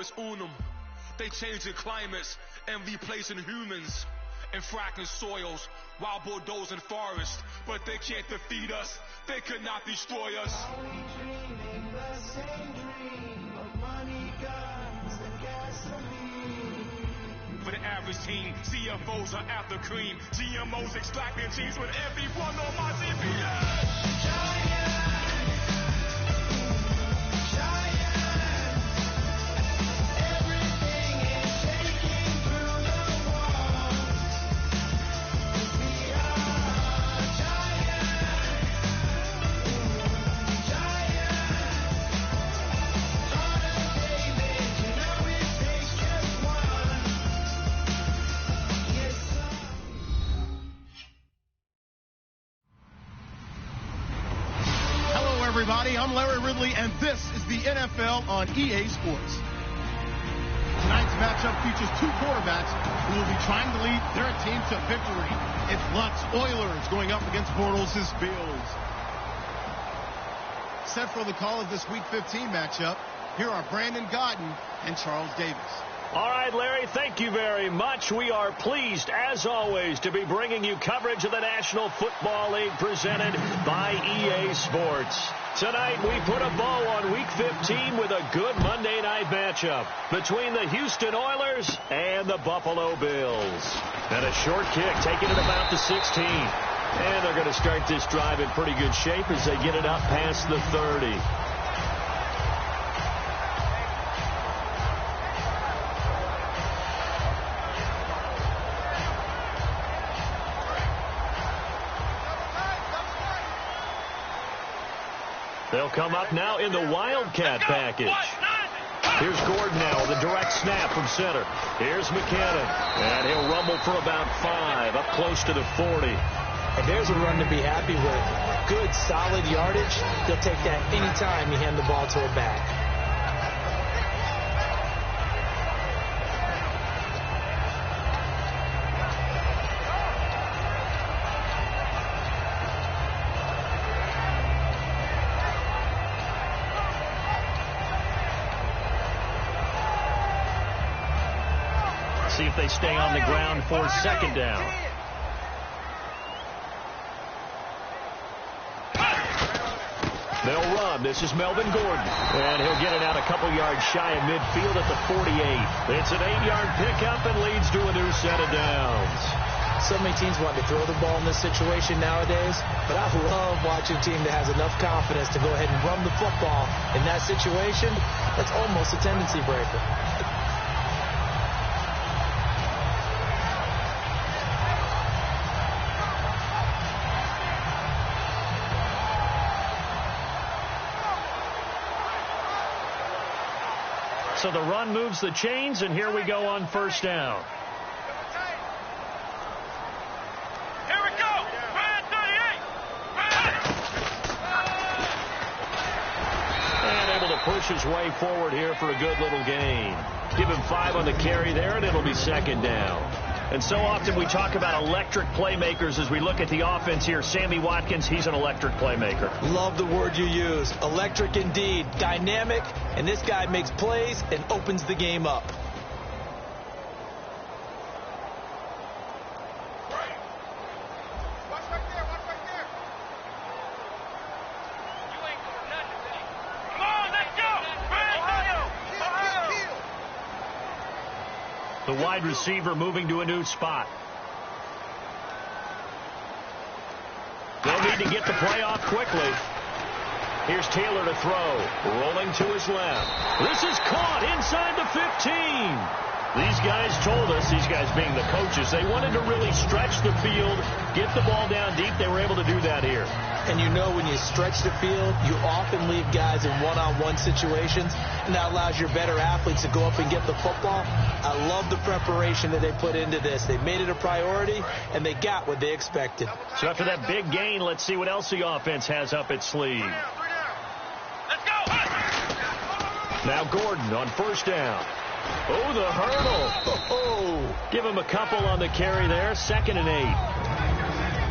Novus Unum. They changing climates and replacing humans and fracking soils while bulldozing forests. But they can't defeat us. They could not destroy us. Are we dreaming the same dream of money, guns, and gasoline? For the average team, CFOs are after cream. GMOs extracting cheese with everyone on my CPS. Giant. Everybody, I'm Larry Ridley, and this is the NFL on EA Sports. Tonight's matchup features two quarterbacks who will be trying to lead their team to victory. It's Lutz Oilers going up against Bortles' Bills. Set for the call of this Week 15 matchup, here are Brandon Godden and Charles Davis. All right, Larry, thank you very much. We are pleased, as always, to be bringing you coverage of the National Football League presented by EA Sports. Tonight, we put a bow on Week 15 with a good Monday night matchup between the Houston Oilers and the Buffalo Bills. And a short kick taking it about the 16. And they're going to start this drive in pretty good shape as they get it up past the 30. They'll come up now in the Wildcat package. Here's Gordon now with a direct snap from center. Here's McKinnon, and he'll rumble for about 5, up close to the 40. And there's a run to be happy with. Good, solid yardage. They'll take that anytime you hand the ball to a back. See if they stay on the ground for second down. They'll run. This is Melvin Gordon. And he'll get it out a couple yards shy of midfield at the 48. It's an 8-yard pickup and leads to a new set of downs. So many teams want to throw the ball in this situation nowadays, but I love watching a team that has enough confidence to go ahead and run the football in that situation. That's almost a tendency breaker. So the run moves the chains, and here we go on first down. Here we go! Brad 38! And able to push his way forward here for a good little gain. Give him 5 on the carry there, and it'll be second down. And so often we talk about electric playmakers as we look at the offense here. Sammy Watkins, he's an electric playmaker. Love the word you used. Electric indeed. Dynamic, and this guy makes plays and opens the game up. The wide receiver moving to a new spot. They'll need to get the play off quickly. Here's Taylor to throw. Rolling to his left. This is caught inside the 15. These guys told us, these guys being the coaches, they wanted to really stretch the field, get the ball down deep. They were able to do that here. And you know when you stretch the field, you often leave guys in one-on-one situations, and that allows your better athletes to go up and get the football. I love the preparation that they put into this. They made it a priority, and they got what they expected. So after that big gain, let's see what else the offense has up its sleeve. Let's go! Now Gordon on first down. Oh, the hurdle. Oh, give him a couple on the carry there. 2nd and 8.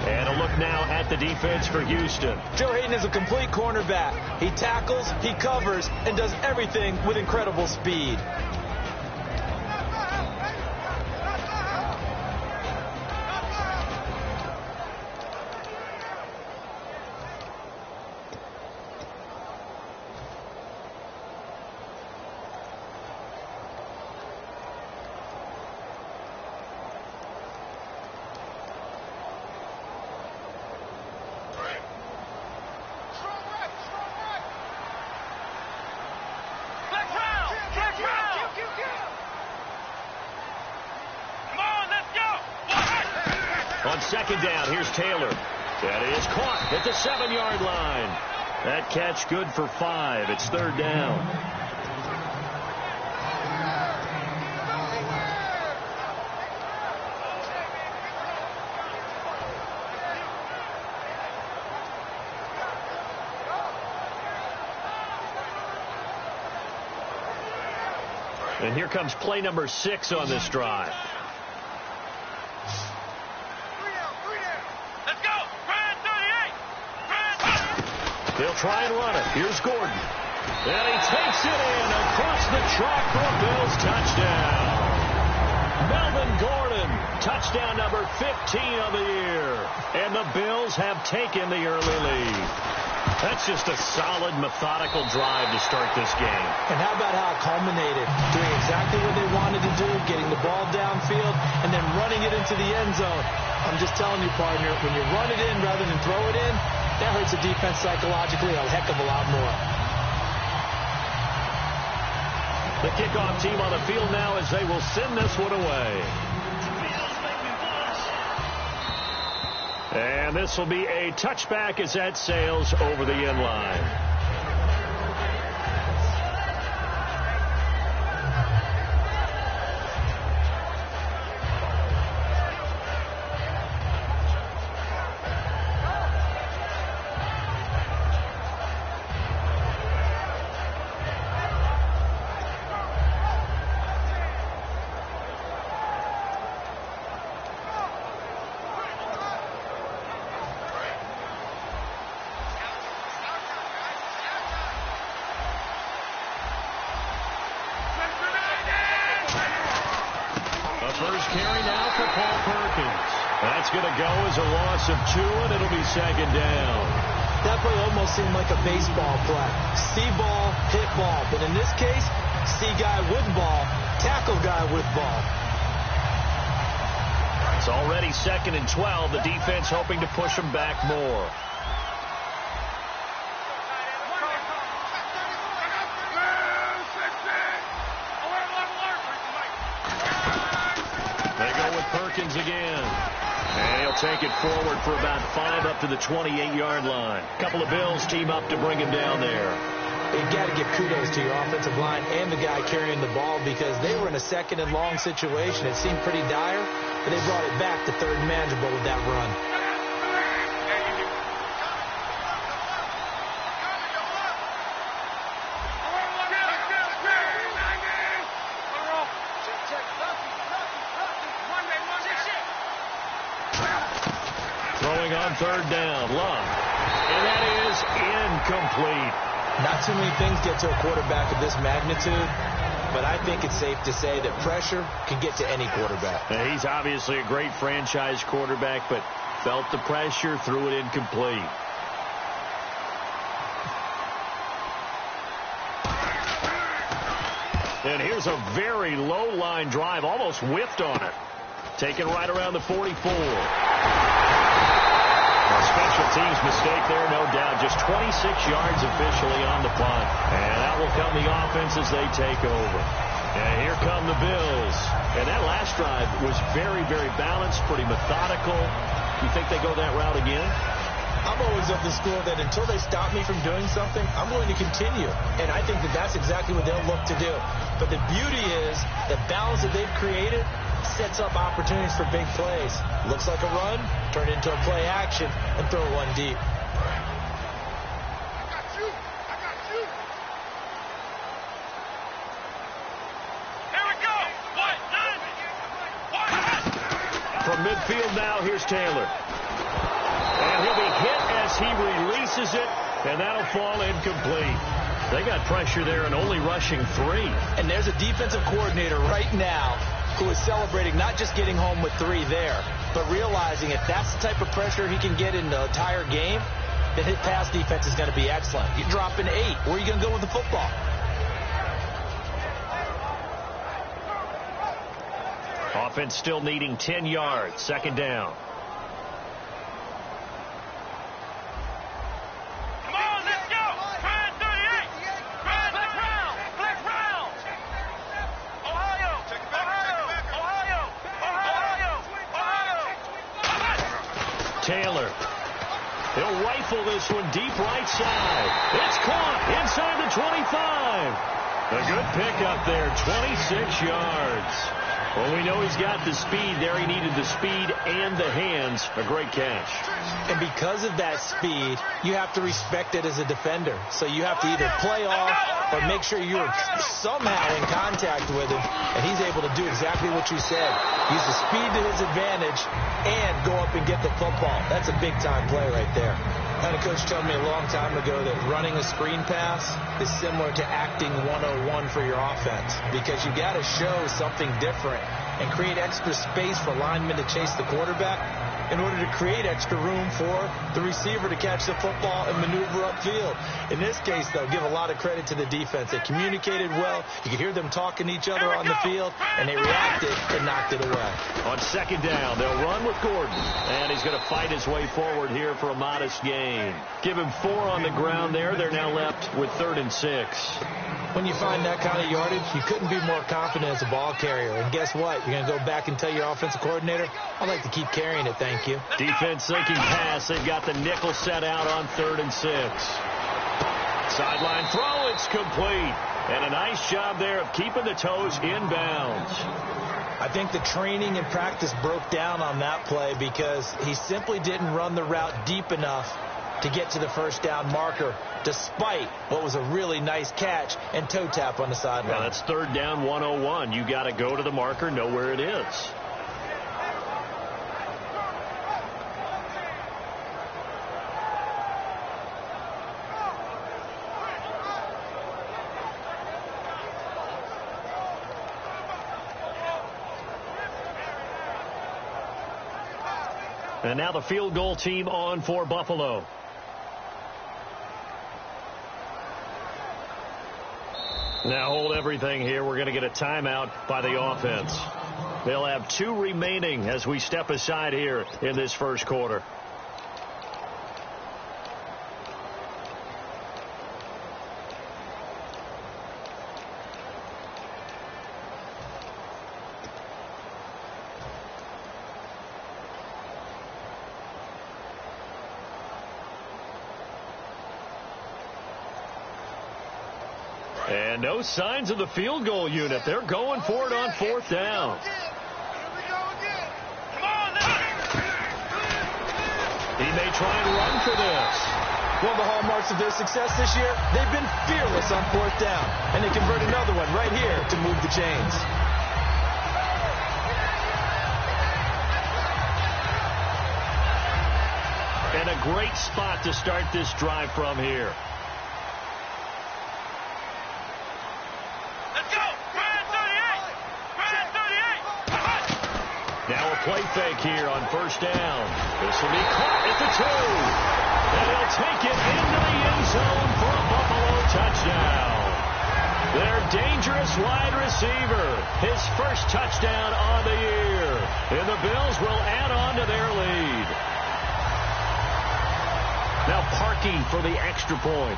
And a look now at the defense for Houston. Joe Hayden is a complete cornerback. He tackles, he covers, and does everything with incredible speed. second down. Here's Taylor. That is caught at the 7-yard line. That catch good for 5. It's third down. And here comes play number 6 on this drive. Let's go! Ryan 38! They'll try and run it. Here's Gordon. And he takes it in across the chalk for a Bills touchdown. Melvin Gordon, touchdown number 15 of the year. And the Bills have taken the early lead. That's just a solid, methodical drive to start this game. And how about how it culminated? Doing exactly what they wanted to do, getting the ball downfield, and then running it into the end zone. I'm just telling you, partner, when you run it in rather than throw it in, that hurts the defense psychologically a heck of a lot more. The kickoff team on the field now as they will send this one away. And this will be a touchback as that sails over the end line. Of 2, and it'll be second down. That play almost seemed like a baseball play. See ball, hit ball. But in this case, see guy with ball, tackle guy with ball. It's already 2nd and 12. The defense hoping to push them back more. They go with Perkins again. And he'll take it forward for about 5 up to the 28-yard line. A couple of Bills team up to bring him down there. You've got to give kudos to your offensive line and the guy carrying the ball because they were in a 2nd and long situation. It seemed pretty dire, but they brought it back to 3rd and manageable with that run. On 3rd down, Love. And that is incomplete. Not too many things get to a quarterback of this magnitude, but I think it's safe to say that pressure can get to any quarterback. Now, he's obviously a great franchise quarterback, but felt the pressure, threw it incomplete. And here's a very low line drive, almost whiffed on it. Taken right around the 44. A special teams mistake there, no doubt. Just 26 yards officially on the punt. And out will come the offense as they take over. And here come the Bills. And that last drive was very, very balanced, pretty methodical. You think they go that route again? I'm always of the school that until they stop me from doing something, I'm going to continue. And I think that that's exactly what they'll look to do. But the beauty is the balance that they've created sets up opportunities for big plays. Looks like a run, turn into a play action, and throw one deep. Here we go. From midfield now, here's Taylor. And he'll be hit as he releases it, and that'll fall incomplete. They got pressure there and only rushing 3. And there's a defensive coordinator right now who is celebrating not just getting home with 3 there, but realizing if that's the type of pressure he can get in the entire game, then his pass defense is going to be excellent. You're dropping 8. Where are you going to go with the football? Offense still needing 10 yards. 2nd down. Taylor. He'll rifle this one deep right side. It's caught inside the 25. A good pickup there, 26 yards. Well, we know he's got the speed there. He needed the speed and the hands. A great catch. And because of that speed, you have to respect it as a defender. So you have to either play off or make sure you're somehow in contact with him, and he's able to do exactly what you said. Use the speed to his advantage and go up and get the football. That's a big-time play right there. I had a coach tell me a long time ago that running a screen pass is similar to acting 101 for your offense, because you got to show something different and create extra space for linemen to chase the quarterback in order to create extra room for the receiver to catch the football and maneuver upfield. In this case, though, give a lot of credit to the defense. They communicated well. You could hear them talking to each other on the field, and they reacted and knocked it away. On second down, they'll run with Gordon, and he's going to fight his way forward here for a modest gain. Give him 4 on the ground there. They're now left with 3rd and 6. When you find that kind of yardage, you couldn't be more confident as a ball carrier. And guess what? You're going to go back and tell your offensive coordinator, I'd like to keep carrying it, thank you. Defense sinking pass. They've got the nickel set out on 3rd and 6. Sideline throw. It's complete. And a nice job there of keeping the toes inbounds. I think the training and practice broke down on that play because he simply didn't run the route deep enough to get to the first down marker, despite what was a really nice catch and toe tap on the sideline. Well, that's 3rd down 101. You got to go to the marker, know where it is. And now the field goal team on for Buffalo. Now hold everything here. We're going to get a timeout by the offense. They'll have 2 remaining as we step aside here in this first quarter. And no signs of the field goal unit. They're going for it on 4th down. He may try and run for this. One of the hallmarks of their success this year, they've been fearless on 4th down. And they convert another one right here to move the chains. And a great spot to start this drive from here. Now a play fake here on 1st down. This will be caught at the 2. And he'll take it into the end zone for a Buffalo touchdown. Their dangerous wide receiver. His first touchdown on the year. And the Bills will add on to their lead. Now parking for the extra point.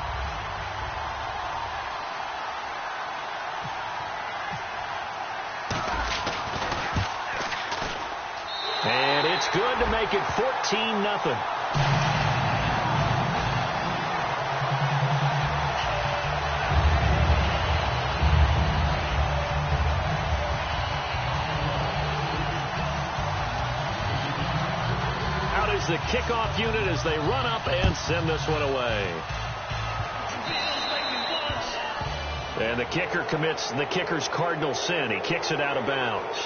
And it's good to make it 14-0. Out is the kickoff unit as they run up and send this one away. And the kicker commits the kicker's cardinal sin. He kicks it out of bounds.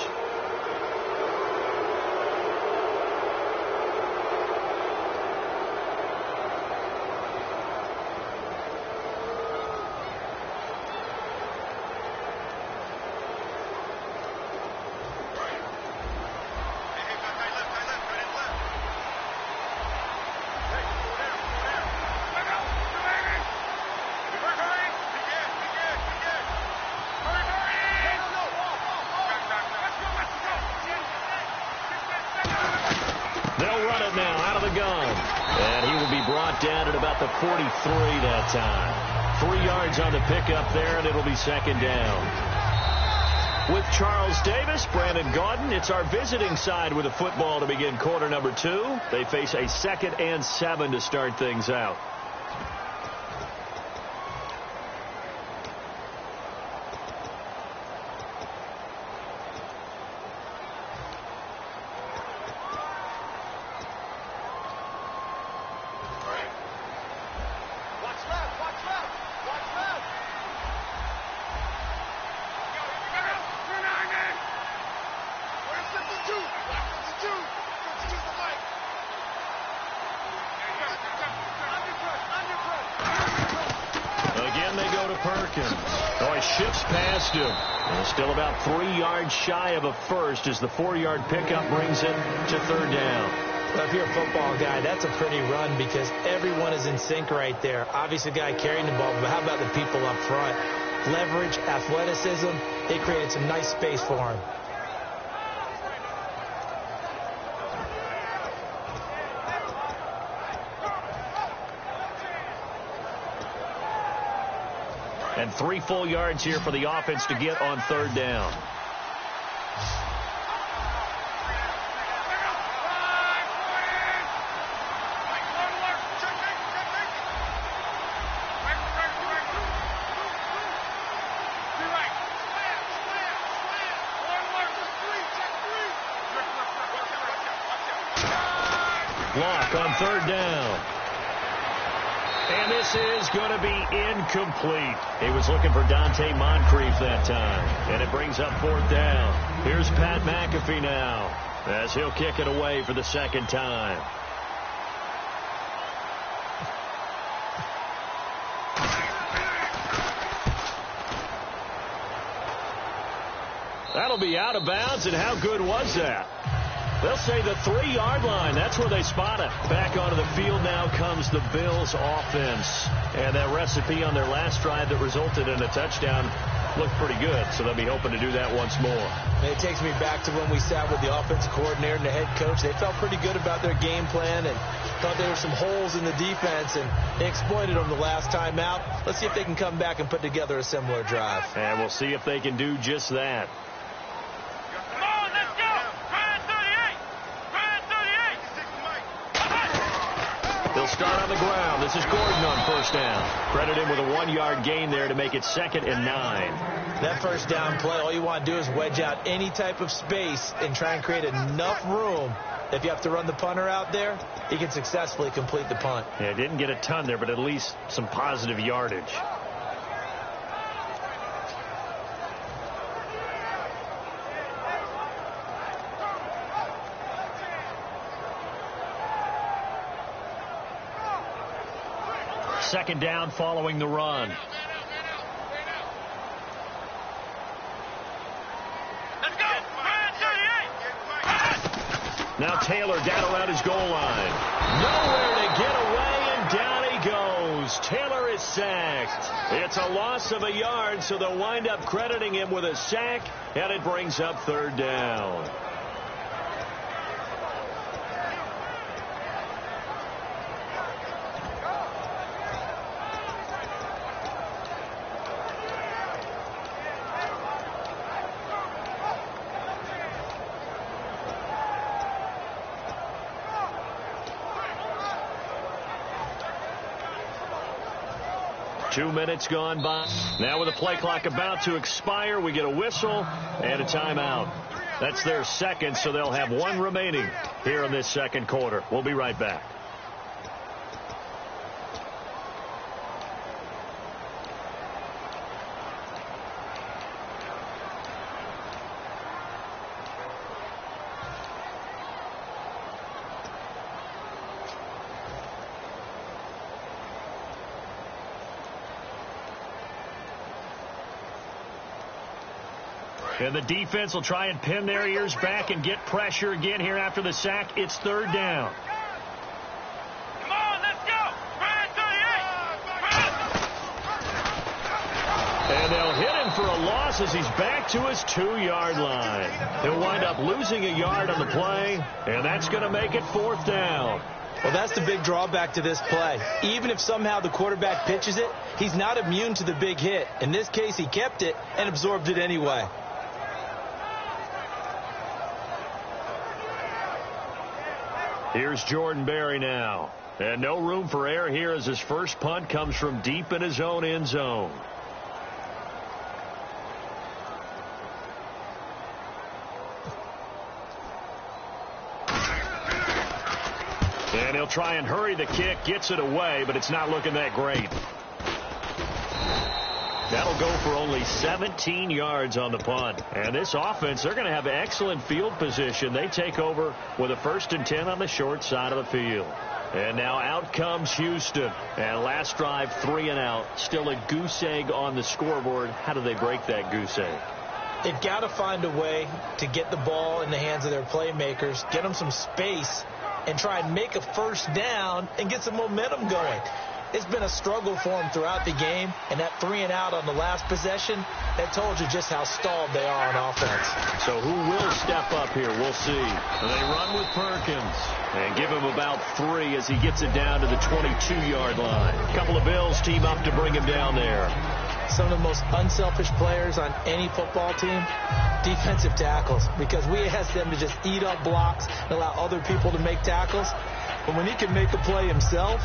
Down at about the 43 that time. 3 yards on the pickup there, and it'll be 2nd down. With Charles Davis, Brandon Gaudin. It's our visiting side with the football to begin quarter number 2. They face a 2nd and 7 to start things out. Still about 3 yards shy of a first as the 4-yard pickup brings it to 3rd down. Well, if you're a football guy, that's a pretty run because everyone is in sync right there. Obviously, the guy carrying the ball, but how about the people up front? Leverage, athleticism, they created some nice space for him. And 3 full yards here for the offense to get on 3rd down. Block on 3rd down. And this is going to be incomplete. He was looking for Dante Moncrief that time. And it brings up 4th down. Here's Pat McAfee now as he'll kick it away for the 2nd time. That'll be out of bounds, and how good was that? They'll say the 3-yard line. That's where they spot it. Back onto the field now comes the Bills offense. And that recipe on their last drive that resulted in a touchdown looked pretty good. So they'll be hoping to do that once more. It takes me back to when we sat with the offensive coordinator and the head coach. They felt pretty good about their game plan and thought there were some holes in the defense, and they exploited them the last time out. Let's see if they can come back and put together a similar drive. And we'll see if they can do just that. They'll start on the ground. This is Gordon on 1st down. Credit him with a 1-yard gain there to make it 2nd and 9. That 1st down play, all you want to do is wedge out any type of space and try and create enough room. If you have to run the punter out there, he can successfully complete the punt. Yeah, didn't get a ton there, but at least some positive yardage. Second down following the run. Let's go. Now Taylor down around his goal line. Nowhere to get away, and down he goes. Taylor is sacked. It's a loss of a yard, so they'll wind up crediting him with a sack, and it brings up 3rd down. Two minutes gone by. Now with the play clock about to expire, we get a whistle and a timeout. That's their 2nd, so they'll have 1 remaining here in this 2nd quarter. We'll be right back. And the defense will try and pin their ears back and get pressure again here after the sack. It's 3rd down. Come on, let's go. And they'll hit him for a loss as he's back to his 2-yard line. He'll wind up losing a yard on the play, and that's going to make it 4th down. Well, that's the big drawback to this play. Even if somehow the quarterback pitches it, he's not immune to the big hit. In this case, he kept it and absorbed it anyway. Here's Jordan Berry now. And no room for error here as his first punt comes from deep in his own end zone. And he'll try and hurry the kick, gets it away, but it's not looking that great. That'll go for only 17 yards on the punt. And this offense, they're going to have excellent field position. They take over with a 1st and 10 on the short side of the field. And now out comes Houston. And last drive, 3 and out. Still a goose egg on the scoreboard. How do they break that goose egg? They've got to find a way to get the ball in the hands of their playmakers, get them some space, and try and make a first down and get some momentum going. It's been a struggle for them throughout the game, and that 3 and out on the last possession, that told you just how stalled they are on offense. So who will step up here? We'll see. They run with Perkins and give him about 3 as he gets it down to the 22-yard line. A couple of Bills team up to bring him down there. Some of the most unselfish players on any football team, defensive tackles, because we ask them to just eat up blocks and allow other people to make tackles. But when he can make a play himself,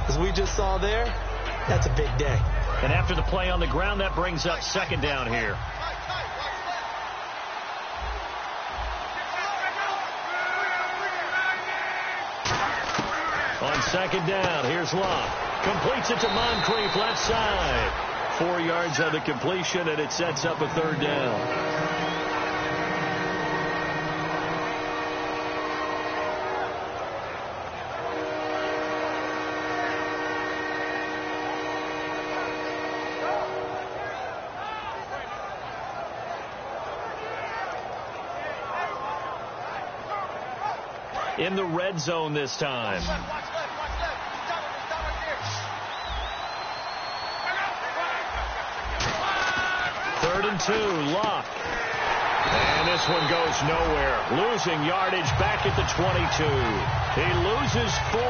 as we just saw there, that's a big day. And after the play on the ground, that brings up 2nd down here. On 2nd down, here's Locke. Completes it to Moncrief, left side. 4 yards on the completion, and it sets up a 3rd down. In the red zone this time. 3rd and 2, Locke. And this one goes nowhere. Losing yardage back at the 22. He loses 4,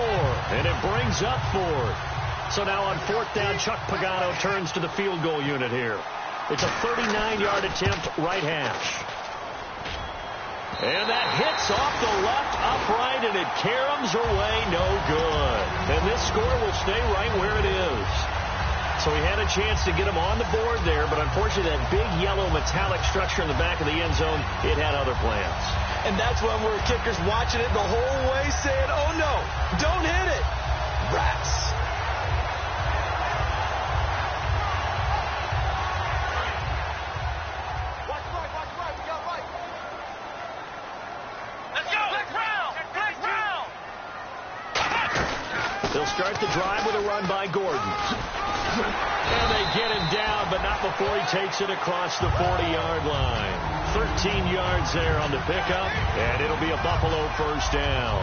and it brings up 4. So now on 4th down, Chuck Pagano turns to the field goal unit here. It's a 39-yard attempt, right hash. And that hits off the left upright, and it caroms away, no good. And this score will stay right where it is. So he had a chance to get him on the board there, but unfortunately that big yellow metallic structure in the back of the end zone, it had other plans. And that's when we're kickers watching it the whole way saying, oh no, don't hit it. Rats. They'll start the drive with a run by Gordon. And they get him down, but not before he takes it across the 40-yard line. 13 yards there on the pickup, and it'll be a Buffalo 1st down.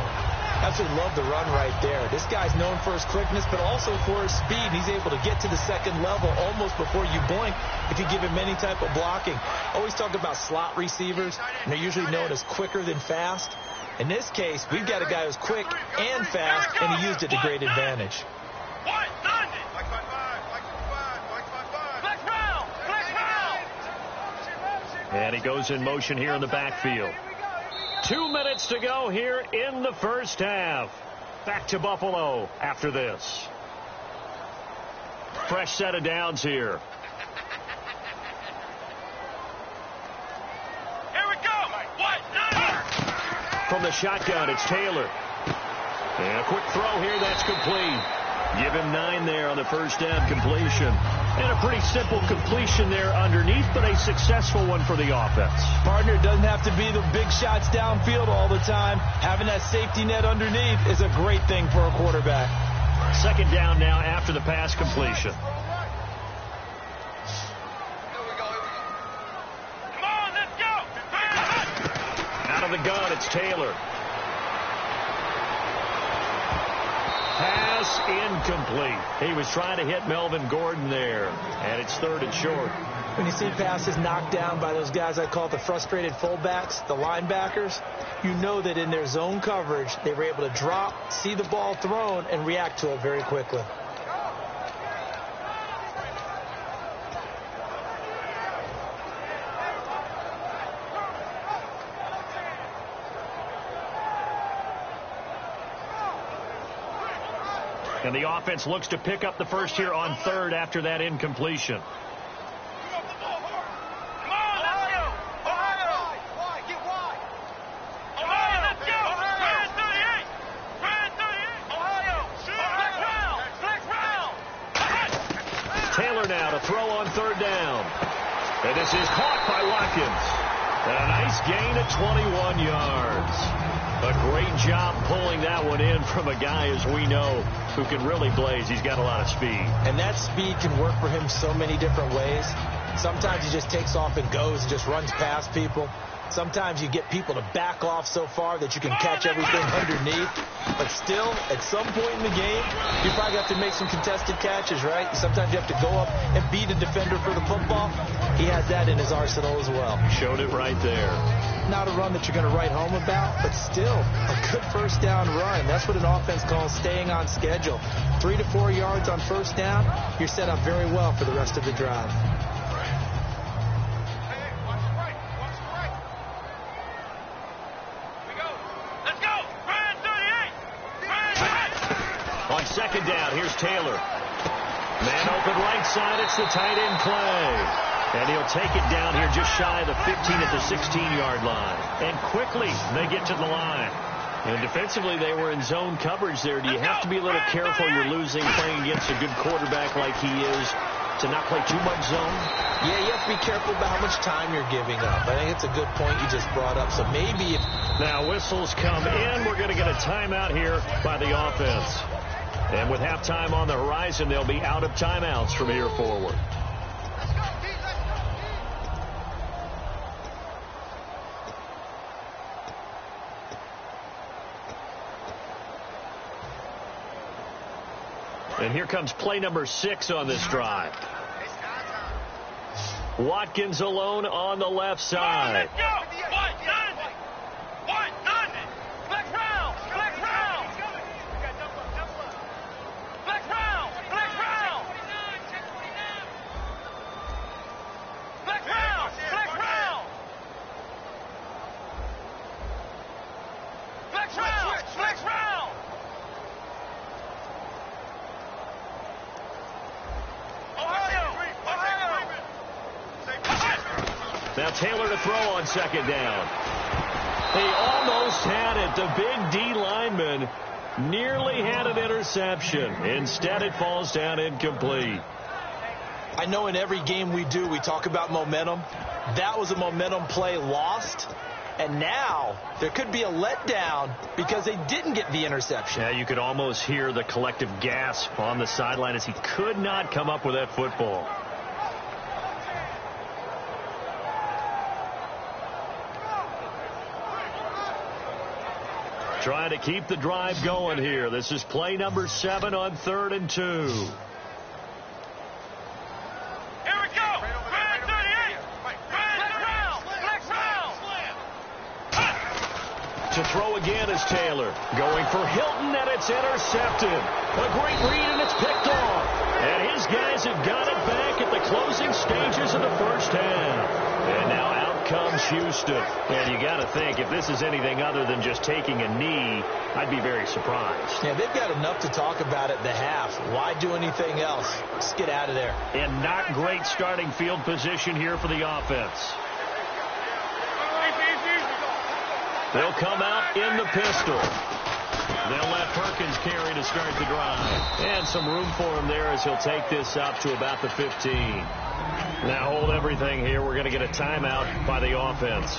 Absolutely love the run right there. This guy's known for his quickness, but also for his speed. He's able to get to the 2nd level almost before you blink if you give him any type of blocking. Always talk about slot receivers, and they're usually known as quicker than fast. In this case, we've got a guy who's quick and fast, and he used it to great advantage. And he goes in motion here in the backfield. 2 minutes to go here in the 1st half. Back to Buffalo after this. Fresh set of downs here. From the shotgun, it's Taylor. And a quick throw here, that's complete. Give him 9 there on the 1st down completion. And a pretty simple completion there underneath, but a successful one for the offense. Partner, doesn't have to be the big shots downfield all the time. Having that safety net underneath is a great thing for a quarterback. 2nd down now after the pass completion. Out of the gun, it's Taylor. Pass incomplete. He was trying to hit Melvin Gordon there, and it's 3rd and short. When you see passes knocked down by those guys I call the frustrated fullbacks, the linebackers, you know that in their zone coverage, they were able to drop, see the ball thrown, and react to it very quickly. And the offense looks to pick up the first here on third after that incompletion. Taylor now to throw on third down. And this is caught by Watkins. And a nice gain at 21 yards. A great job pulling that one in from a guy, as we know, who can really blaze. He's got a lot of speed. And that speed can work for him so many different ways. Sometimes he just takes off and goes and just runs past people. Sometimes you get people to back off so far that you can catch everything underneath. But still, at some point in the game, you probably have to make some contested catches, right? Sometimes you have to go up and beat a defender for the football. He has that in his arsenal as well. Showed it right there. Not a run that you're going to write home about, but still a good first down run. That's what an offense calls staying on schedule. 3 to 4 yards on first down, you're set up very well for the rest of the drive. On second down, here's Taylor. Man open right side, it's the tight end Clay. And he'll take it down here just shy of the 15 at the 16-yard line. And quickly, they get to the line. And defensively, they were in zone coverage there. Do you have to be a little careful? You're losing playing against a good quarterback like he is to not play too much zone? Yeah, you have to be careful about how much time you're giving up. I think it's a good point you just brought up. So maybe if... Now whistles come in. We're going to get a timeout here by the offense. And with halftime on the horizon, they'll be out of timeouts from here forward. And here comes play number 6 on this drive. Watkins alone on the left side. Now Taylor to throw on second down. He almost had it. The big D lineman nearly had an interception. Instead, it falls down incomplete. I know in every game we do, we talk about momentum. That was a momentum play lost. And now there could be a letdown because they didn't get the interception. Yeah, you could almost hear the collective gasp on the sideline as he could not come up with that football. Trying to keep the drive going here. This is play number 7 on 3rd and 2. Here we go. Brad 38. Flex round. To throw again is Taylor. Going for Hilton, and it's intercepted. A great read, and it's picked off. And his guys have got it back at the closing stages of the first half. And now out comes Houston. And you got to think, if this is anything other than just taking a knee, I'd be very surprised. Yeah, they've got enough to talk about at the half. Why do anything else? Just get out of there. And not great starting field position here for the offense. They'll come out in the pistol. They'll let Perkins carry to start the drive. And some room for him there as he'll take this up to about the 15. Now hold everything here. We're going to get a timeout by the offense.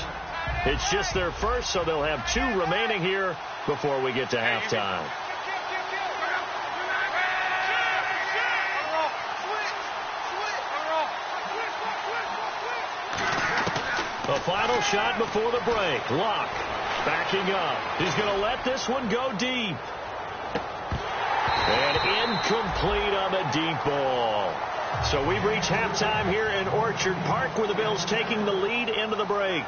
It's just their first, so they'll have 2 remaining here before we get to halftime. A final shot before the break. Locke backing up. He's going to let this one go deep. And incomplete on the deep ball. So we've reached halftime here in Orchard Park, where the Bills taking the lead into the break.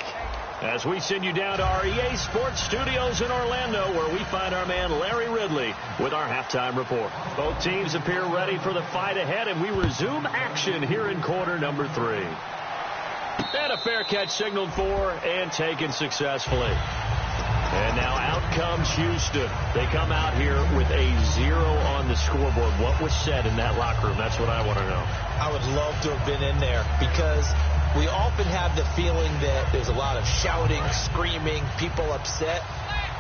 As we send you down to our EA Sports Studios in Orlando, where we find our man Larry Ridley with our halftime report. Both teams appear ready for the fight ahead, and we resume action here in quarter number 3. And a fair catch signaled for and taken successfully. And now out comes Houston. They come out here with a 0 on the scoreboard. What was said in that locker room? That's what I want to know. I would love to have been in there because we often have the feeling that there's a lot of shouting, screaming, people upset.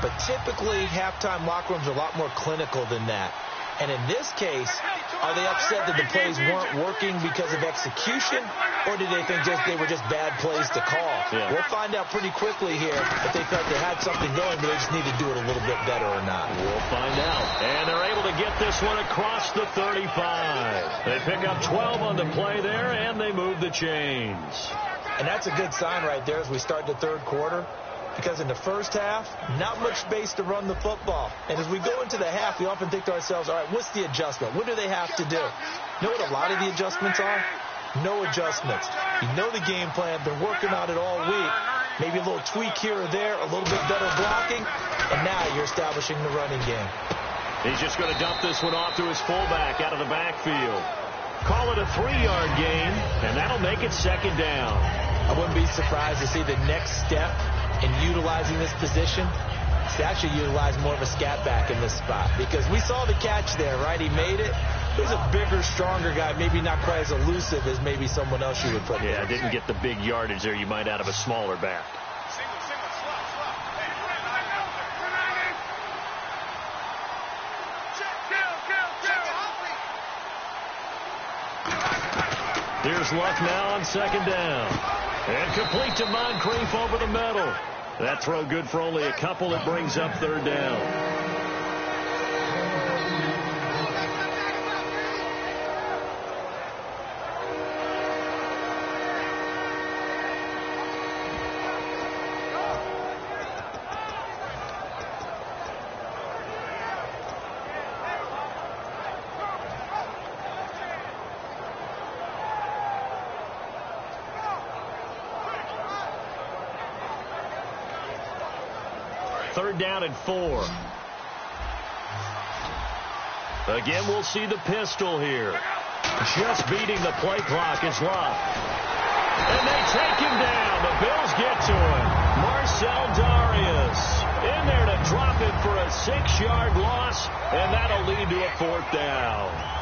But typically, halftime locker rooms are a lot more clinical than that. And in this case, are they upset that the plays weren't working because of execution, or did they think they were just bad plays to call? Yeah. We'll find out pretty quickly here if they felt they had something going, but they just need to do it a little bit better or not. We'll find out. And they're able to get this one across the 35. They pick up 12 on the play there, and they move the chains. And that's a good sign right there as we start the third quarter. Because in the first half, not much space to run the football. And as we go into the half, we often think to ourselves, all right, what's the adjustment? What do they have to do? You know what a lot of the adjustments are? No adjustments. You know the game plan, been working on it all week. Maybe a little tweak here or there, a little bit better blocking, and now you're establishing the running game. He's just going to dump this one off to his fullback out of the backfield. Call it a 3-yard gain, and that'll make it second down. I wouldn't be surprised to see the next step in utilizing this position to actually utilize more of a scat back in this spot, because we saw the catch there, right? He made it. He's a bigger, stronger guy, maybe not quite as elusive as maybe someone else you would put there. Yeah, didn't get the big yardage there you might out of a smaller back. Here's Luck now on second down. And complete to Moncrief over the middle. That throw good for only a couple. It brings up third down. Third down and 4. Again, we'll see the pistol here. Just beating the play clock is Luck. And they take him down. The Bills get to him. Marcel Darius in there to drop it for a 6-yard loss, and that'll lead to a fourth down.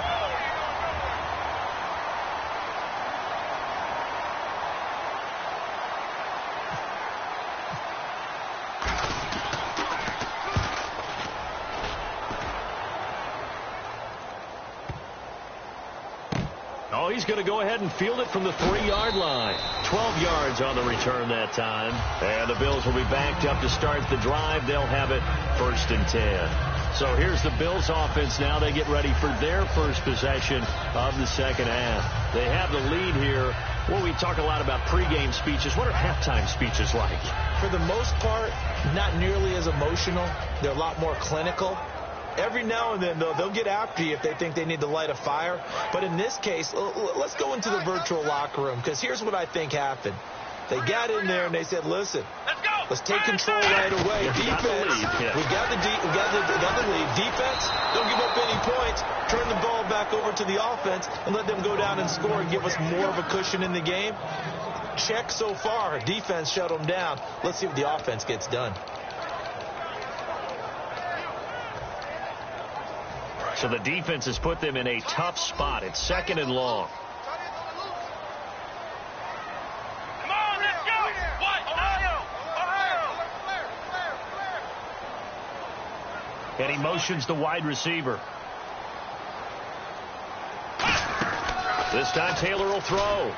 Oh, he's going to go ahead and field it from the 3-yard line. 12 yards on the return that time. And the Bills will be backed up to start the drive. They'll have it 1st and 10. So here's the Bills offense now. They get ready for their first possession of the second half. They have the lead here. Well, we talk a lot about pregame speeches. What are halftime speeches like? For the most part, not nearly as emotional. They're a lot more clinical. Every now and then, though, they'll get after you if they think they need to light a fire. But in this case, let's go into the virtual locker room, because here's what I think happened. They got in there and they said, listen, let's take control right away. Defense, we got the lead. Defense, don't give up any points. Turn the ball back over to the offense and let them go down and score and give us more of a cushion in the game. Check so far. Defense shut them down. Let's see what the offense gets done. So the defense has put them in a tough spot. It's 2nd and long. Come on, let's go. What? Ohio. And he motions the wide receiver. This time Taylor will throw.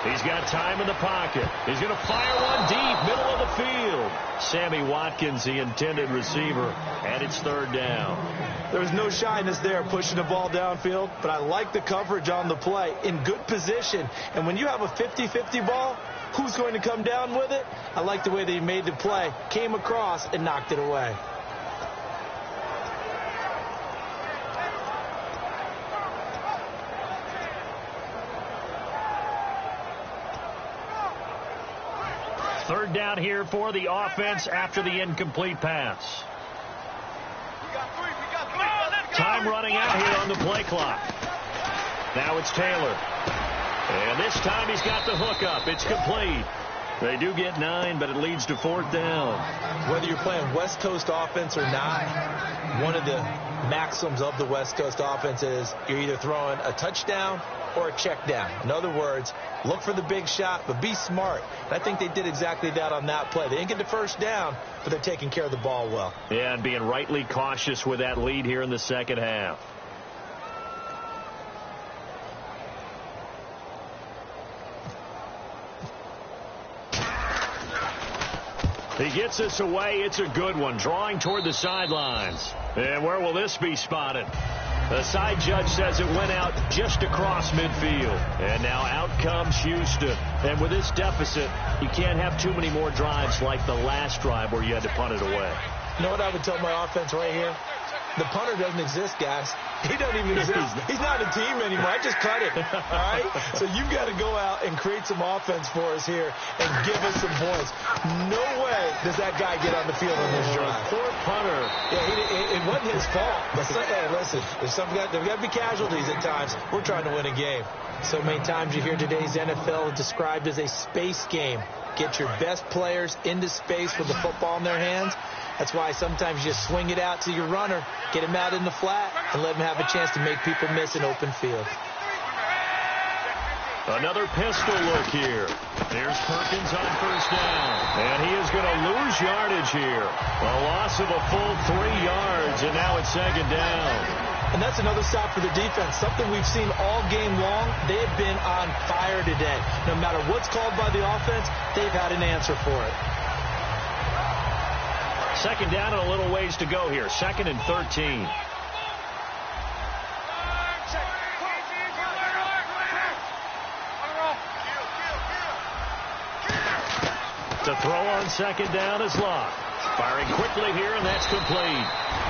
He's got time in the pocket. He's going to fire one deep, middle of the field. Sammy Watkins, the intended receiver, and it's 3rd down. There's no shyness there pushing the ball downfield, but I like the coverage on the play. In good position. And when you have a 50-50 ball, who's going to come down with it? I like the way they made the play. Came across and knocked it away. Third down here for the offense after the incomplete pass. Time running out here on the play clock. Now it's Taylor. And this time he's got the hook up. It's complete. They do get 9, but it leads to 4th down. Whether you're playing West Coast offense or not, one of the maxims of the West Coast offense is you're either throwing a touchdown or a check down. In other words, look for the big shot, but be smart. And I think they did exactly that on that play. They didn't get the first down, but they're taking care of the ball well. Yeah, and being rightly cautious with that lead here in the second half. He gets this away. It's a good one. Drawing toward the sidelines. And where will this be spotted? The side judge says it went out just across midfield. And now out comes Houston. And with this deficit, you can't have too many more drives like the last drive where you had to punt it away. You know what I would tell my offense right here? The punter doesn't exist, guys. He doesn't even exist. He's not a team anymore. I just cut him. All right? So you've got to go out and create some offense for us here and give us some points. No way does that guy get on the field on this drive. Poor punter. Yeah, it wasn't his fault. But hey, listen, there's got to be casualties at times. We're trying to win a game. So many times you hear today's NFL described as a space game. Get your best players into space with the football in their hands. That's why sometimes you just swing it out to your runner, get him out in the flat, and let him have a chance to make people miss an open field. Another pistol look here. There's Perkins on first down. And he is going to lose yardage here. A loss of a full 3 yards, and now it's second down. And that's another stop for the defense, something we've seen all game long. They have been on fire today. No matter what's called by the offense, they've had an answer for it. Second down and a little ways to go here. 2nd and 13. To throw on second down is Locke. Firing quickly here, and that's complete.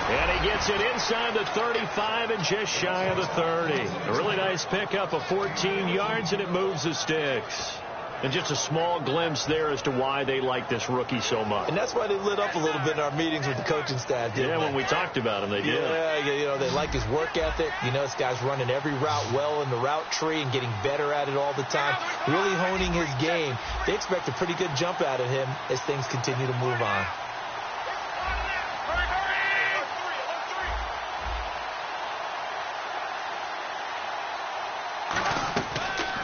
And he gets it inside the 35 and just shy of the 30. A really nice pickup of 14 yards, and it moves the sticks. And just a small glimpse there as to why they like this rookie so much. And that's why they lit up a little bit in our meetings with the coaching staff, didn't they? When we talked about him, they did. Yeah, they like his work ethic. This guy's running every route well in the route tree and getting better at it all the time, really honing his game. They expect a pretty good jump out of him as things continue to move on.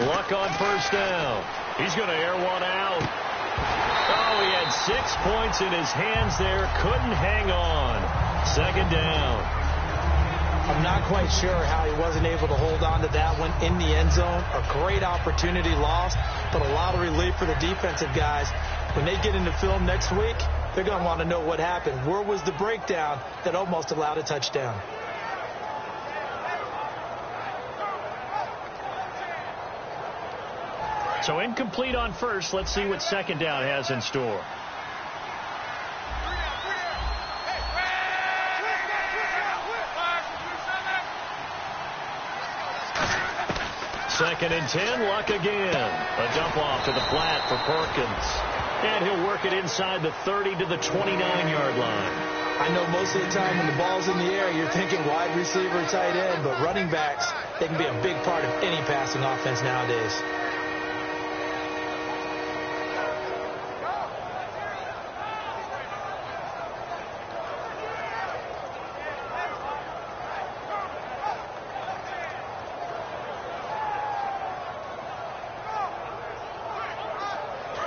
Luck on first down. He's going to air one out. Oh, he had 6 points in his hands there. Couldn't hang on. Second down. I'm not quite sure how he wasn't able to hold on to that one in the end zone. A great opportunity lost, but a lot of relief for the defensive guys. When they get into film next week, they're going to want to know what happened. Where was the breakdown that almost allowed a touchdown? So incomplete on first. Let's see what second down has in store. Second and 10, Luck again. A dump off to the flat for Perkins. And he'll work it inside the 30 to the 29-yard line. I know most of the time when the ball's in the air, you're thinking wide receiver, tight end, but running backs, they can be a big part of any passing offense nowadays.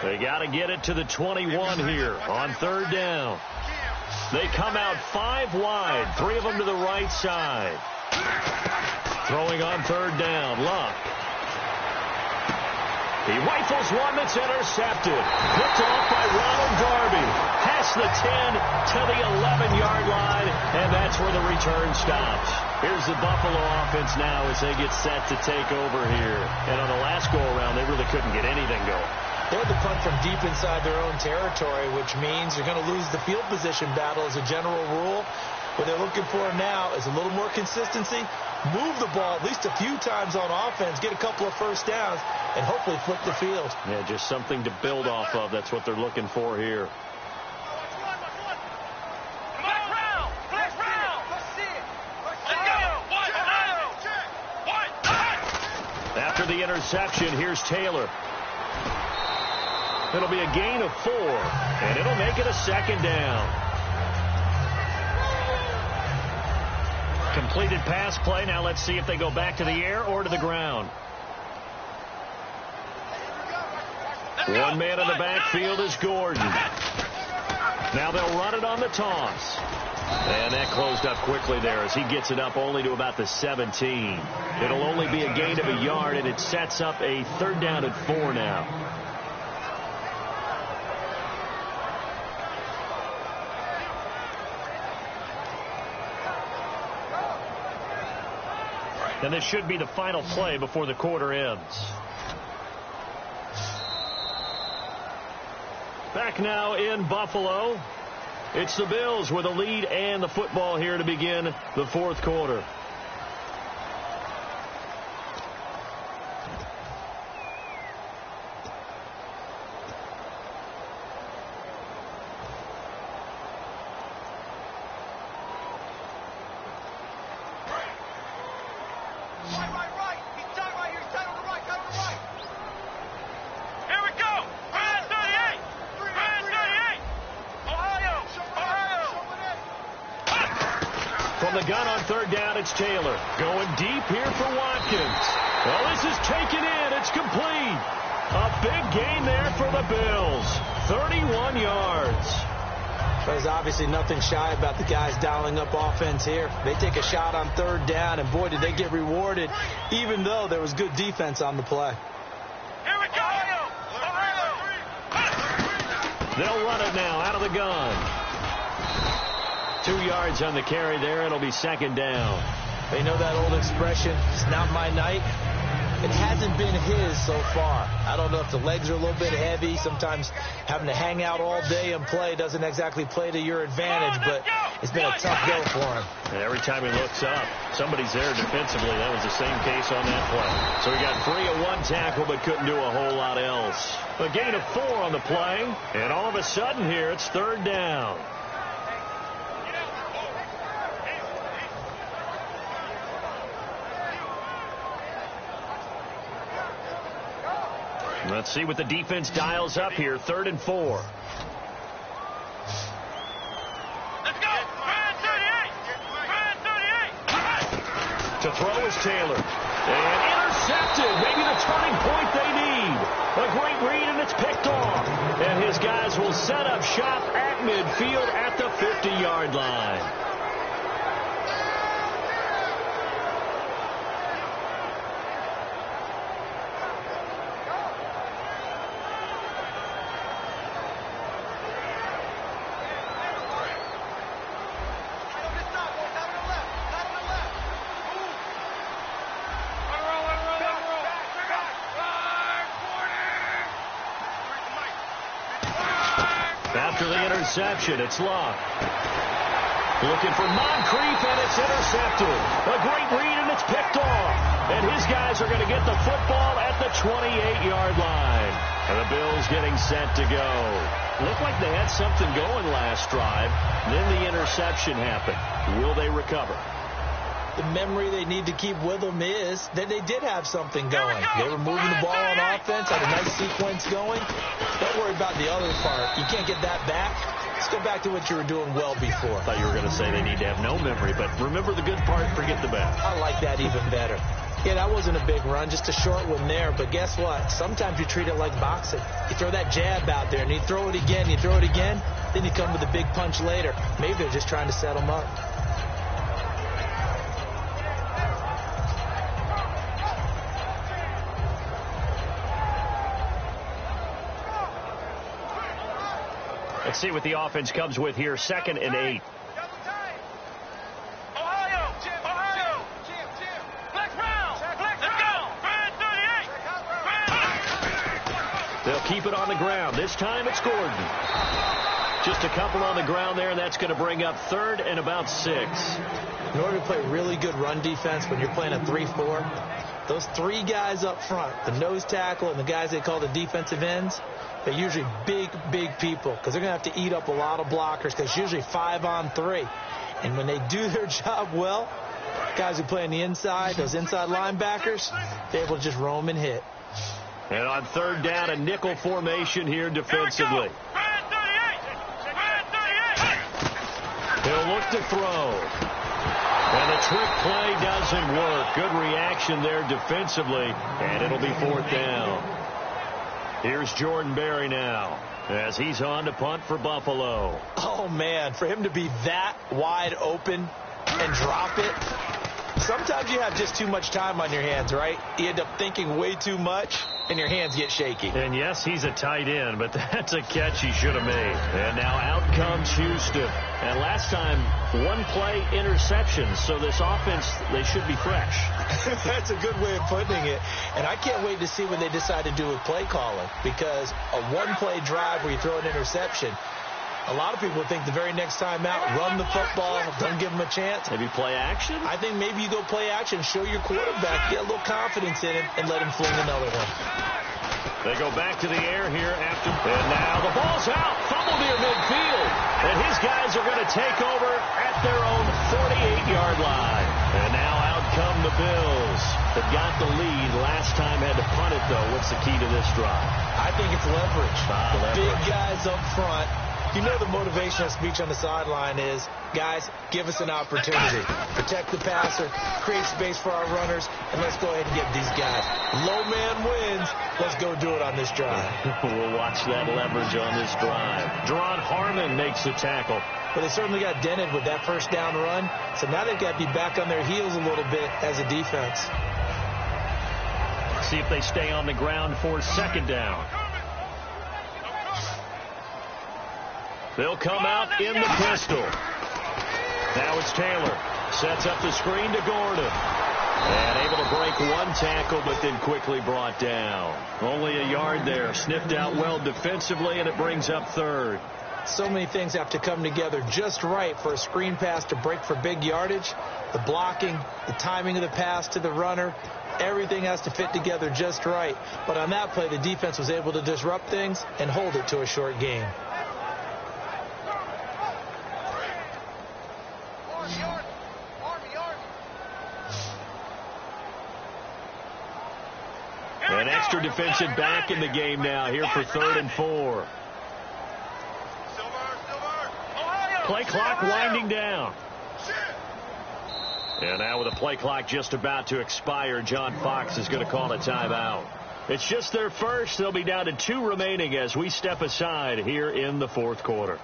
They got to get it to the 21 here on third down. They come out 5 wide, 3 of them to the right side. Throwing on third down, Luck. He rifles one that's intercepted. Picked off by Ronald Darby. Past the 10 to the 11-yard line, and that's where the return stops. Here's the Buffalo offense now as they get set to take over here. And on the last go-around, they really couldn't get anything going. They had to punt from deep inside their own territory, which means you're going to lose the field position battle as a general rule. What they're looking for now is a little more consistency, move the ball at least a few times on offense, get a couple of first downs, and hopefully flip the field. Yeah, just something to build off of. That's what they're looking for here. After the interception, here's Taylor. It'll be a gain of 4, and it'll make it a second down. Completed pass play. Now let's see if they go back to the air or to the ground. One man in the backfield is Gordon. Now they'll run it on the toss. And that closed up quickly there as he gets it up only to about the 17. It'll only be a gain of a yard, and it sets up a 3rd down and 4 now. And this should be the final play before the quarter ends. Back now in Buffalo. It's the Bills with a lead and the football here to begin the 4th quarter. From the gun on 3rd down, it's Taylor. Going deep here for Watkins. Well, this is taken in. It's complete. A big gain there for the Bills. 31 yards. There's obviously nothing shy about the guys dialing up offense here. They take a shot on 3rd down, and boy, did they get rewarded, even though there was good defense on the play. Here we go! They'll run it now out of the gun. 2 yards on the carry there. It'll be 2nd down. They know that old expression, it's not my night. It hasn't been his so far. I don't know if the legs are a little bit heavy. Sometimes having to hang out all day and play doesn't exactly play to your advantage, but it's been a tough go for him. And every time he looks up, somebody's there defensively. That was the same case on that play. So he got free of 1 tackle but couldn't do a whole lot else. A gain of 4 on the play, and all of a sudden here it's 3rd down. Let's see what the defense dials up here. 3rd and 4. Let's go! 38! To throw is Taylor. And intercepted. Maybe the turning point they need. A great read, and it's picked off. And his guys will set up shop at midfield at the 50-yard line. After the interception, it's Luck. Looking for Moncrief, and it's intercepted. A great read, and it's picked off. And his guys are going to get the football at the 28-yard line. And the Bills getting set to go. Looked like they had something going last drive. Then the interception happened. Will they recover? The memory they need to keep with them is that they did have something going. They were moving the ball on offense, had a nice sequence going. Don't worry about the other part. You can't get that back. Let's go back to what you were doing well before. I thought you were going to say they need to have no memory, but remember the good part, forget the bad. I like that even better. Yeah, that wasn't a big run, just a short one there. But guess what? Sometimes you treat it like boxing. You throw that jab out there, and you throw it again, then you come with a big punch later. Maybe they're just trying to set them up. Let's see what the offense comes with here. 2nd and 8. Ohio! Flex round! Let's go! 38! They'll keep it on the ground. This time it's Gordon. Just a couple on the ground there, and that's going to bring up 3rd and about 6. In order to play really good run defense when you're playing a 3-4, those 3 guys up front, the nose tackle and the guys they call the defensive ends, they're usually big people because they're going to have to eat up a lot of blockers because it's usually 5-on-3. And when they do their job well, guys who play on the inside, those inside linebackers, they're able to just roam and hit. And on third down, a nickel formation here defensively. He'll look to throw. And the trick play doesn't work. Good reaction there defensively, and it'll be fourth down. Here's Jordan Berry now as he's on to punt for Buffalo. Oh, man, for him to be that wide open and drop it. Sometimes you have just too much time on your hands, right? You end up thinking way too much, and your hands get shaky. And yes, he's a tight end, but that's a catch he should have made. And now out comes Houston. And last time, one play interception, so this offense, they should be fresh. That's a good way of putting it. And I can't wait to see what they decide to do with play calling, because a one-play drive where you throw an interception, a lot of people think the very next time out, run the football, don't give them a chance. Maybe play action? I think maybe you go play action, show your quarterback, get a little confidence in him, and let him fling another one. They go back to the air here after. And now the ball's out. Fumble near midfield. And his guys are going to take over at their own 48-yard line. And now out come the Bills. They've got the lead. Last time had to punt it, though. What's the key to this drive? I think it's leverage. Leverage. Big guys up front. You know the motivational speech on the sideline is, guys, give us an opportunity. Protect the passer, create space for our runners, and let's go ahead and get these guys. Low man wins. Let's go do it on this drive. We'll watch that leverage on this drive. Deron Harmon makes the tackle. But they certainly got dented with that first down run, so now they've got to be back on their heels a little bit as a defense. See if they stay on the ground for second down. They'll come out in the pistol. Now it's Taylor. Sets up the screen to Gordon. And able to break one tackle, but then quickly brought down. Only a yard there. Sniffed out well defensively, and it brings up third. So many things have to come together just right for a screen pass to break for big yardage. The blocking, the timing of the pass to the runner, everything has to fit together just right. But on that play, the defense was able to disrupt things and hold it to a short game. An extra defensive back in the game now here for 3rd and 4. Play clock winding down. And now with the play clock just about to expire, John Fox is going to call a timeout. It's just their first. They'll be down to 2 remaining as we step aside here in the 4th quarter.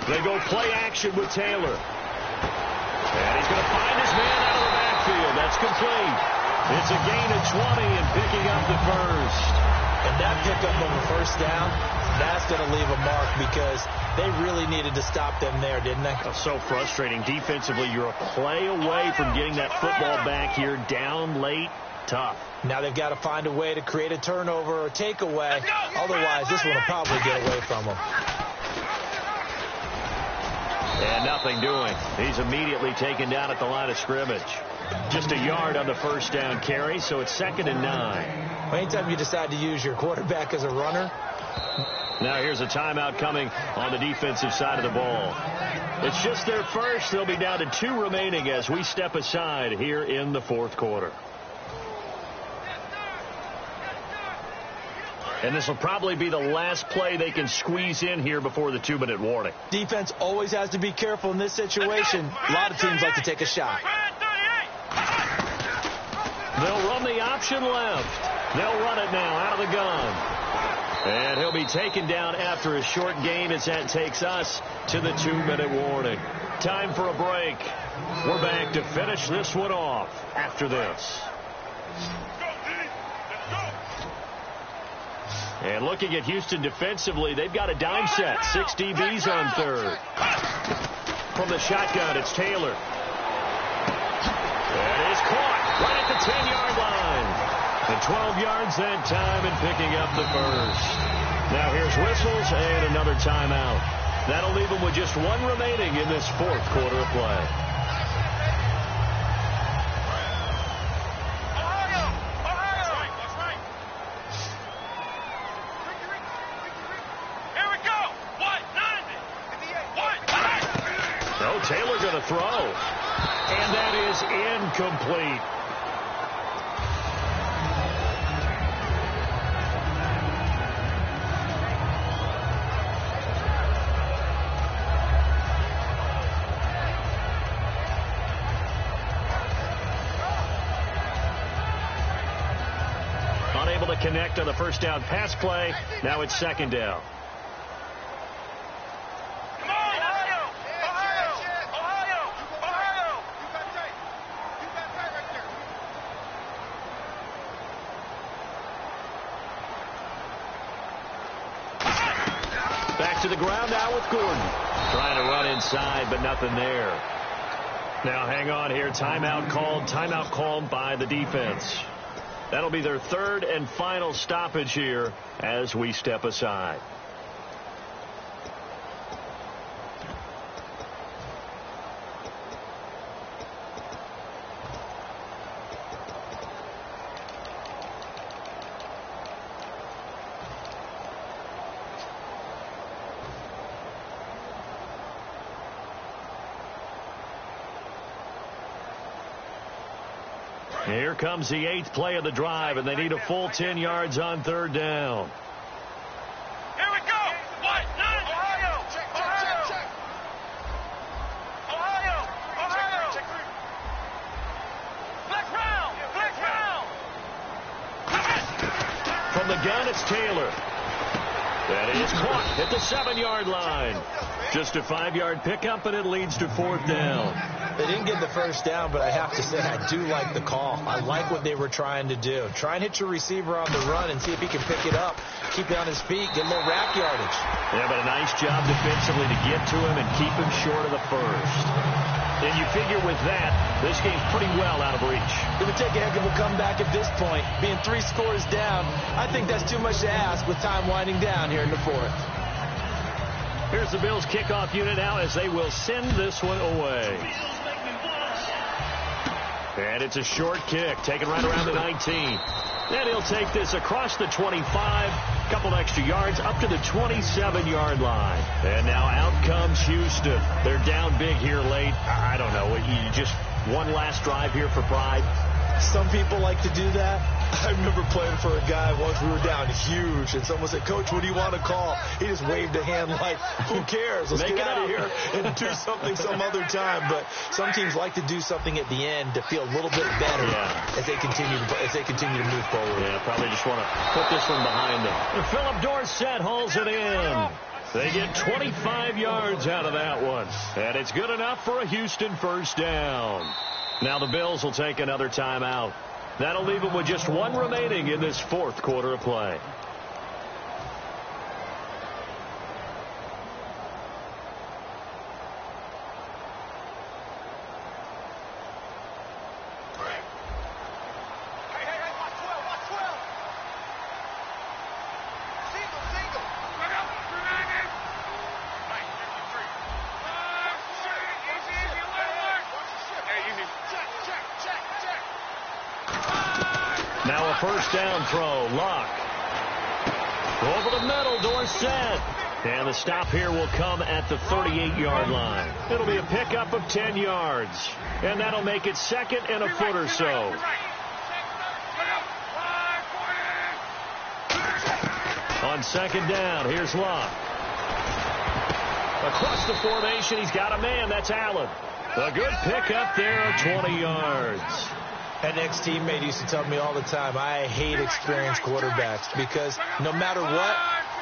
They go play action with Taylor. And he's going to find his man out of the backfield. That's complete. It's a gain of 20 and picking up the first. And that pickup of a first down, that's going to leave a mark because they really needed to stop them there, didn't they? So frustrating. Defensively, you're a play away from getting that football back here. Down late, tough. Now they've got to find a way to create a turnover or takeaway. Otherwise, this one will probably get away from them. And nothing doing. He's immediately taken down at the line of scrimmage. Just a yard on the first down carry, so it's 2nd and 9. Anytime you decide to use your quarterback as a runner. Now here's a timeout coming on the defensive side of the ball. It's just their first. They'll be down to 2 remaining as we step aside here in the 4th quarter. And this will probably be the last play they can squeeze in here before the 2-minute warning. Defense always has to be careful in this situation. A lot of teams like to take a shot. They'll run the option left. They'll run it now out of the gun. And he'll be taken down after a short gain as that takes us to the 2-minute warning. Time for a break. We're back to finish this one off after this. And looking at Houston defensively, they've got a dime set. 6 DBs on 3rd. From the shotgun, it's Taylor. And it is caught right at the 10-yard line. And 12 yards that time and picking up the first. Now here's whistles and another timeout. That'll leave them with just one remaining in this fourth quarter of play. Taylor going to throw. And that is incomplete. Unable to connect on the first down pass play. Now it's second down. Back to the ground now with Gordon. Trying to run inside, but nothing there. Now hang on here. Timeout called by the defense. That'll be their third and final stoppage here as we step aside. Here comes the 8th play of the drive, and they need a full 10 yards on third down. Here we go. What? Ohio. Check. Ohio. Check. Flex round. From the gun, it's Taylor. That is caught at the 7-yard line. Just a 5-yard pickup, and it leads to fourth down. They didn't get the first down, but I have to say I do like the call. I like what they were trying to do. Try and hit your receiver on the run and see if he can pick it up, keep it on his feet, get a little rack yardage. Yeah, but a nice job defensively to get to him and keep him short of the first. And you figure with that, this game's pretty well out of reach. Going to take a heck of a comeback at this point. Being 3 scores down, I think that's too much to ask with time winding down here in the fourth. Here's the Bills kickoff unit now as they will send this one away. And it's a short kick, taken right around the 19. And he'll take this across the 25, a couple extra yards, up to the 27-yard line. And now out comes Houston. They're down big here late. I don't know. You just one last drive here for pride. Some people like to do that. I remember playing for a guy once. We were down huge, and someone said, "Coach, what do you want to call?" He just waved a hand like, "Who cares? Let's get out of here and do something some other time." But some teams like to do something at the end to feel a little bit better as they continue to move forward. Yeah, probably just want to put this one behind them. And Philip Dorsett hauls it in. They get 25 yards out of that one, and it's good enough for a Houston first down. Now the Bills will take another timeout. That'll leave them with just one remaining in this fourth quarter of play. Now a first down throw. Luck. Over the middle, Dorsett. And the stop here will come at the 38-yard line. It'll be a pickup of 10 yards. And that'll make it second and a foot or so. On second down, here's Luck. Across the formation, he's got a man. That's Allen. A good pickup there of 20 yards. An ex-teammate used to tell me all the time, I hate experienced quarterbacks because no matter what,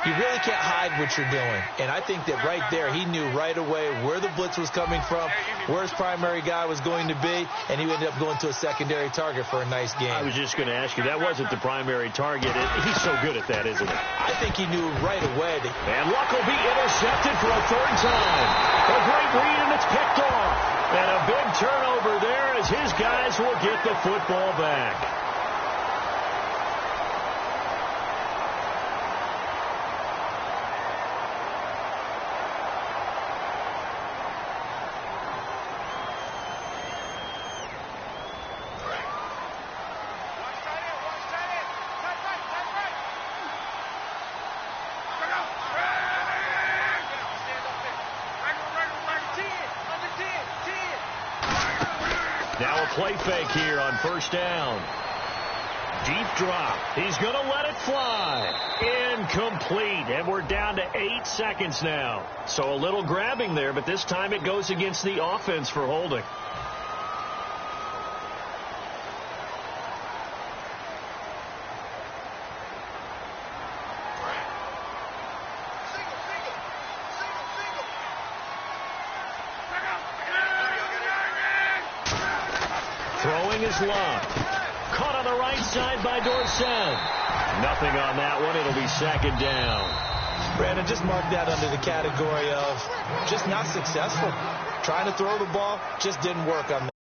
you really can't hide what you're doing. And I think that right there, he knew right away where the blitz was coming from, where his primary guy was going to be, and he ended up going to a secondary target for a nice game. I was just going to ask you, that wasn't the primary target. He's so good at that, isn't he? I think he knew right away. And Luck will be intercepted for a third time. A great read, and it's picked off. And a big turnover there as his guys will get the football back. Now a play fake here on first down. Deep drop. He's going to let it fly. Incomplete. And we're down to 8 seconds now. So a little grabbing there, but this time it goes against the offense for holding. Throwing is locked. Caught on the right side by Dorsett. Nothing on that one. It'll be second down. Brandon, just mark that under the category of just not successful. Trying to throw the ball just didn't work on that.